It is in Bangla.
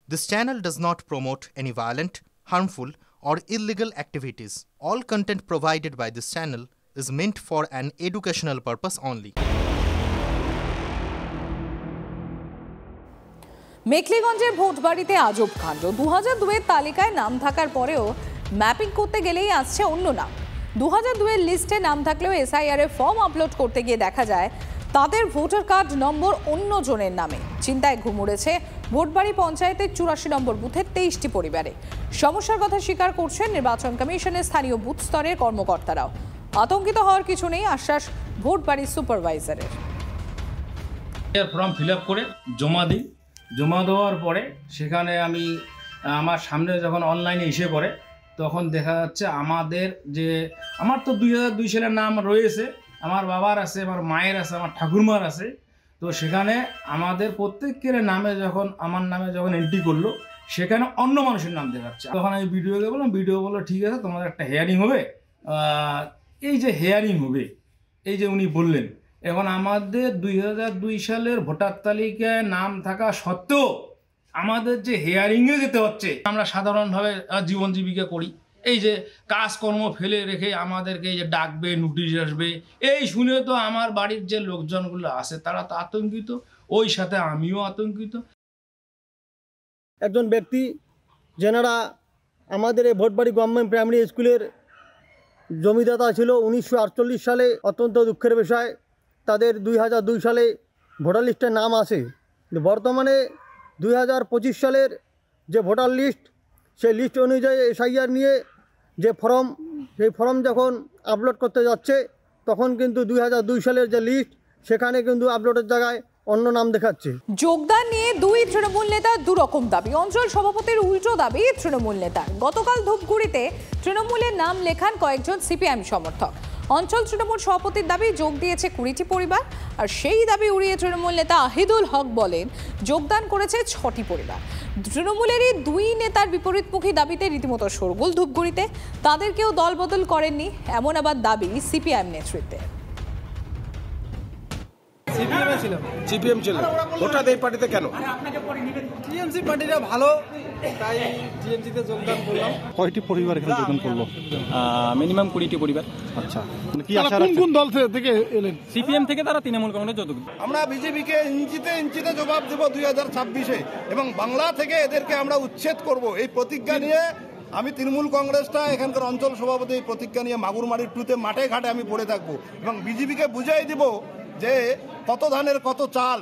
This channel does not promote any violent, harmful, or illegal activities. All content provided by this channel is meant for an educational purpose only. মেখলিগঞ্জের ভোটবাড়িতে আজব কাণ্ড। 2002 এর তালিকায় নাম থাকার পরেও ম্যাপিং করতে গেলেই আসছে অন্য নাম। 2002 এর লিস্টে নাম থাকলেও এসআইআর এর ফর্ম আপলোড করতে গিয়ে দেখা যায় তাদের ভোটার কার্ড নম্বর অন্য জনের নামে। চিন্তায় ঘুম উড়েছে ভোটবাড়ি পঞ্চায়েতের 84 নম্বর বুথের 23টি পরিবারে। সমস্যার কথা স্বীকার করছেন নির্বাচন কমিশনের স্থানীয় বুথ স্তরের কর্মকর্তারাও। আতঙ্কিত হওয়ার কিছু নেই, আশ্বাস ভোটবাড়ির সুপারভাইজারের। ফর্ম ফিল আপ করে জমা দেওয়ার পরে সেখানে আমি আমার সামনে যখন অনলাইনে এসে পড়ে তখন দেখা যাচ্ছে আমার তো 2002 সালের নাম রয়েছে, আমার বাবার আছে, আমার মায়ের আছে, আমার ঠাকুরমার আছে। তো সেখানে আমাদের প্রত্যেকের নামে যখন আমার নামে যখন এন্ট্রি করলো সেখানে অন্য মানুষের নাম দেখাচ্ছে। তখন আমি ভিডিওকে বললাম, ভিডিও বললো ঠিক আছে তোমাদের একটা হেয়ারিং হবে। এই যে হেয়ারিং হবে, এই যে উনি বললেন, এখন আমাদের 2002 সালের ভোটার তালিকায় নাম থাকা সত্ত্বেও আমাদের যে হেয়ারিংয়ে যেতে হচ্ছে। আমরা সাধারণভাবে জীবন জীবিকা করি, এই যে কাজকর্ম ফেলে রেখে আমাদেরকে এই যে ডাকবে, নোটিশ আসবে, এই শুনে তো আমার বাড়ির যে লোকজনগুলো আছে তারা তো আতঙ্কিত, ওই সাথে আমিও আতঙ্কিত। একজন ব্যক্তি যেনারা আমাদের এই ভোটবাড়ি গভর্নমেন্ট প্রাইমারি স্কুলের জমিদাতা ছিল 1948 সালে। অত্যন্ত দুঃখের বিষয় তাদের 2002 সালে ভোটার লিস্টের নাম আসে। বর্তমানে 2025 সালের যে ভোটার লিস্ট, সেই লিস্ট অনুযায়ী এসআইআর নিয়ে যে ফর্ম, সেই ফর্ম যখন আপলোড করতে যাচ্ছে তখন কিন্তু 2002 সালের যে লিস্ট সেখানে কিন্তু আপলোডের জায়গায় অন্য নাম দেখাচ্ছে। যোগদান নিয়ে দুই তৃণমূল নেতার দুরকম দাবি। অঞ্চল সভাপতির উল্টো দাবি তৃণমূল নেতার। গতকাল ধূপগুড়িতে তৃণমূলের নাম লেখান কয়েকজন সিপিএম সমর্থক। অঞ্চল তৃণমূল সভাপতির দাবি যোগ দিয়েছে 20টি পরিবার, আর সেই দাবি উড়িয়ে তৃণমূল নেতা আহিদুল হক বলেন যোগদান করেছে 6টি পরিবার। তৃণমূলেরই দুই নেতার বিপরীতমুখী দাবিতে রীতিমতো শোরগোল ধূপগুড়িতে। তাদেরকেও দলবদল করেননি এমন আবার দাবি সিপিএম নেতৃত্বে। সিপিএম ছিল হঠাৎ এই পার্টিতে কেন? টিএমসি পার্টিটা ভালো, তাই টিএমসিতে যোগদান করলাম। কয়টি পরিবার এখানে যোগদান করলো? মিনিমাম 20টি পরিবার। আচ্ছা, কি আশা রাখছেন? কোন দল থেকে এলেন? সিপিএম থেকে, তারা তৃণমূল কংগ্রেসে যোগদান। আমরা বিজেপিকে ইঞ্চিতে জবাব দেব 2026-এ, এবং বাংলা থেকে এদেরকে আমরা উচ্ছেদ করব এই প্রতিজ্ঞা নিয়ে আমি তৃণমূল কংগ্রেসটা এখানকার অঞ্চল সভাপতি এই প্রতিজ্ঞা নিয়ে মাগুরমারির টুতে মাঠে ঘাটে আমি পড়ে থাকবো এবং বিজেপিকে বুঝাই দিব যে কত ধানের কত চাল।